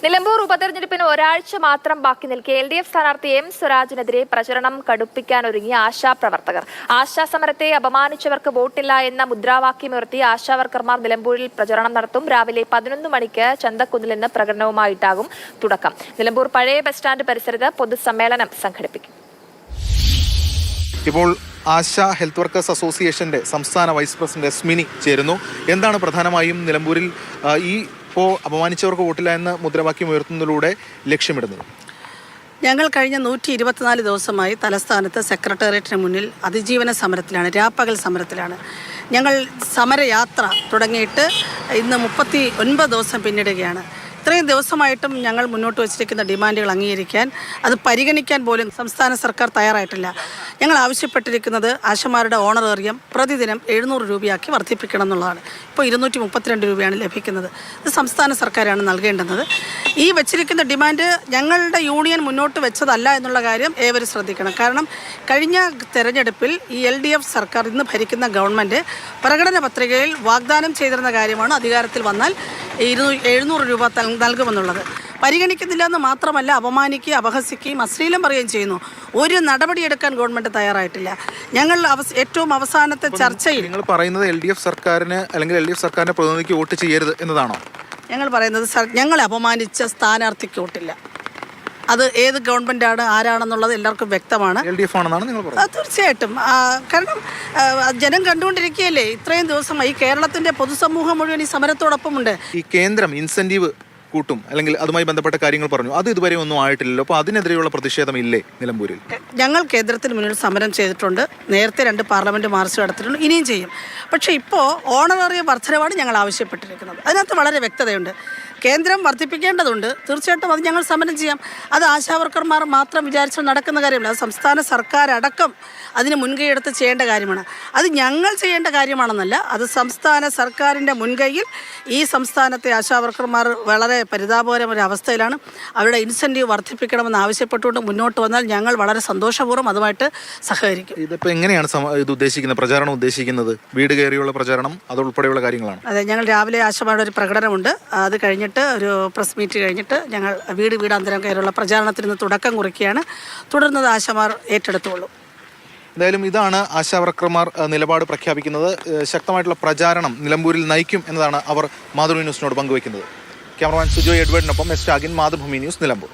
നിലമ്പൂർ ഉപതെരഞ്ഞെടുപ്പിന് ഒരാഴ്ച മാത്രം ബാക്കി നിൽക്കെ LDF സ്ഥാനാർത്ഥി M സ്വരാജിനെതിരെ പ്രചരണം കടുപ്പിക്കാനൊരുങ്ങി ആശാപ്രവർത്തകർ. ആശാസമരത്തെ അപമാനിച്ചവർക്ക് വോട്ടില്ല എന്ന മുദ്രാവാക്യമുയർത്തി ആശാവർക്കർമാർ നിലമ്പൂരിൽ പ്രചരണം നടത്തും. രാവിലെ 11 മണിക്ക് ചന്തക്കുന്നിൽ നിന്ന് പ്രകടനവുമായിട്ടാകും തുടക്കം. നിലമ്പൂർ പഴയ ബസ് സ്റ്റാൻഡ് പരിസരത്ത് പൊതുസമ്മേളനം സംഘടിപ്പിക്കും. ഇപ്പോൾ ആശ ഹെൽത്ത് വർക്കേഴ്സ് അസോസിയേഷന്റെ സംസ്ഥാന വൈസ് പ്രസിഡന്റ് എസ്മിനി ചേരുന്നു. എന്താണ് പ്രധാനമായും നിലമ്പൂരിൽ ഇപ്പോൾ അപമാനിച്ചവർക്ക് വോട്ടില്ല എന്ന മുദ്രാവാക്യം ഉയർത്തുന്നതിലൂടെ ലക്ഷ്യമിടുന്നത്? ഞങ്ങൾ കഴിഞ്ഞ 124 ദിവസമായി തലസ്ഥാനത്ത് സെക്രട്ടേറിയറ്റിന് മുന്നിൽ അതിജീവന സമരത്തിലാണ്, രാപ്പകൽ സമരത്തിലാണ്. ഞങ്ങൾ സമരയാത്ര തുടങ്ങിയിട്ട് ഇന്ന് 39 ദിവസം പിന്നിടുകയാണ്. ഇത്രയും ദിവസമായിട്ടും ഞങ്ങൾ മുന്നോട്ട് വച്ചിരിക്കുന്ന ഡിമാൻഡുകൾ അംഗീകരിക്കാൻ, അത് പരിഗണിക്കാൻ പോലും സംസ്ഥാന സർക്കാർ തയ്യാറായിട്ടില്ല. ഞങ്ങൾ ആവശ്യപ്പെട്ടിരിക്കുന്നത് ആശമാരുടെ ഓണറേറിയം പ്രതിദിനം 700 രൂപയാക്കി വർദ്ധിപ്പിക്കണം എന്നുള്ളതാണ്. ഇപ്പോൾ 232 രൂപയാണ് ലഭിക്കുന്നത്. ഇത് സംസ്ഥാന സർക്കാരാണ് നൽകേണ്ടുന്നത്. ഈ വച്ചിരിക്കുന്ന ഡിമാൻഡ് ഞങ്ങളുടെ യൂണിയൻ മുന്നോട്ട് വെച്ചതല്ല എന്നുള്ള കാര്യം ഏവരും ശ്രദ്ധിക്കണം. കാരണം കഴിഞ്ഞ തെരഞ്ഞെടുപ്പിൽ ഈ LDF സർക്കാർ, ഇന്ന് ഭരിക്കുന്ന ഗവൺമെൻറ് പ്രകടന പത്രികയിൽ വാഗ്ദാനം ചെയ്തിരുന്ന കാര്യമാണ് അധികാരത്തിൽ വന്നാൽ 700 രൂപ നൽകുമെന്നുള്ളത്. പരിഗണിക്കുന്നില്ല എന്ന് മാത്രമല്ല, അപമാനിക്കുകയും അപഹസിക്കുകയും അശ്ലീലം പറയുകയും ചെയ്യുന്നു. ഒരു നടപടിയെടുക്കാൻ ഗവൺമെൻറ് തയ്യാറായിട്ടില്ല. ഞങ്ങൾ ഏറ്റവും അവസാനത്തെ ചർച്ചയിൽ നിങ്ങൾ പറയുന്നത് LDF സർക്കാരിന് അല്ലെങ്കിൽ LDF സർക്കാരിന്റെ പ്രതിനിധിക്ക് വോട്ട് ചെയ്യരുത് എന്നതാണോ? ഞങ്ങൾ പറയുന്നത് ഞങ്ങളെ അപമാനിച്ച സ്ഥാനാർത്ഥിക്ക് വോട്ടില്ല. അത് ഏത് ഗവൺമെൻറ്റാണ്, ആരാണെന്നുള്ളത് എല്ലാവർക്കും വ്യക്തമാണ്. LDF ആണെന്നാണ് നിങ്ങൾ പറയുന്നത്? തീർച്ചയായിട്ടും. കാരണം ജനം കണ്ടുകൊണ്ടിരിക്കുകയല്ലേ ഇത്രയും ദിവസം. ഈ കേരളത്തിൻ്റെ പൊതുസമൂഹം മുഴുവൻ ഈ സമരത്തോടൊപ്പമുണ്ട്. ഈ കേന്ദ്രം ഇൻസെന്റീവ് കൂട്ടും അല്ലെങ്കിൽ അതുമായി ബന്ധപ്പെട്ട കാര്യങ്ങൾ പറഞ്ഞു, അത് ഇതുവരെ ഒന്നും ആയിട്ടില്ലല്ലോ. അപ്പോൾ അതിനെതിരെയുള്ള പ്രതിഷേധമില്ലേ നിലമ്പൂരിൽ? ഞങ്ങൾ കേന്ദ്രത്തിന് മുന്നിൽ സമരം ചെയ്തിട്ടുണ്ട്. നേരത്തെ 2 പാർലമെൻറ്റ് മാർച്ച് നടത്തിയിട്ടുണ്ട്, ഇനിയും ചെയ്യും. പക്ഷേ ഇപ്പോൾ ഓണറേറിയം വർധനവാണ് ഞങ്ങൾ ആവശ്യപ്പെട്ടിരിക്കുന്നത്. അതിനകത്ത് വളരെ വ്യക്തതയുണ്ട്. കേന്ദ്രം വർദ്ധിപ്പിക്കേണ്ടതുണ്ട്. തീർച്ചയായിട്ടും അത് ഞങ്ങൾ സമരം ചെയ്യാം. അത് ആശാവർക്കർമാർ മാത്രം വിചാരിച്ചാൽ നടക്കുന്ന കാര്യമല്ല. അത് സംസ്ഥാന സർക്കാർ അടക്കം അതിന് മുൻകൈയെടുത്ത് ചെയ്യേണ്ട കാര്യമാണ്. അത് ഞങ്ങൾ ചെയ്യേണ്ട കാര്യമാണെന്നല്ല, അത് സംസ്ഥാന സർക്കാരിൻ്റെ മുൻകൈയിൽ ഈ സംസ്ഥാനത്തെ ആശാവർക്കർമാർ വളരെ പരിതാപകരമായ അവസ്ഥയിലാണ്. അവരുടെ ഇൻസെൻറ്റീവ് വർദ്ധിപ്പിക്കണമെന്ന് ആവശ്യപ്പെട്ടുകൊണ്ട് മുന്നോട്ട് വന്നാൽ ഞങ്ങൾ വളരെ സന്തോഷപൂർവ്വം അതുമായിട്ട് സഹകരിക്കും. ഇതിപ്പോൾ എങ്ങനെയാണ് ഇത് ഉദ്ദേശിക്കുന്നത്, പ്രചാരണം ഉദ്ദേശിക്കുന്നത്? വീട് കയറിയുള്ള പ്രചാരണം അതുൾപ്പെടെയുള്ള കാര്യങ്ങളാണ്? അതെ, ഞങ്ങൾ രാവിലെ ആശമാരുടെ ഒരു പ്രകടനമുണ്ട്. അത് കഴിഞ്ഞിട്ട് ഒരു പ്രസ് മീറ്റ് കഴിഞ്ഞിട്ട് ഞങ്ങൾ വീടാന്തരം കയറിയുള്ള പ്രചാരണത്തിന് തുടക്കം കുറിക്കുകയാണ്. തുടർന്നത് ആശമാർ ഏറ്റെടുത്തുകൊള്ളും. എന്തായാലും ഇതാണ് ആശാവർക്കർമാർ നിലപാട് പ്രഖ്യാപിക്കുന്നത്. ശക്തമായിട്ടുള്ള പ്രചാരണം നിലമ്പൂരിൽ നയിക്കും എന്നതാണ് അവർ മാതൃഭൂമി ന്യൂസിനോട് പങ്കുവയ്ക്കുന്നത്. ക്യാമറമാൻ സുജോയ് എഡ്വേർഡിനൊപ്പം എസ് ഷാഗിൻ, മാതൃഭൂമി ന്യൂസ്, നിലമ്പൂർ.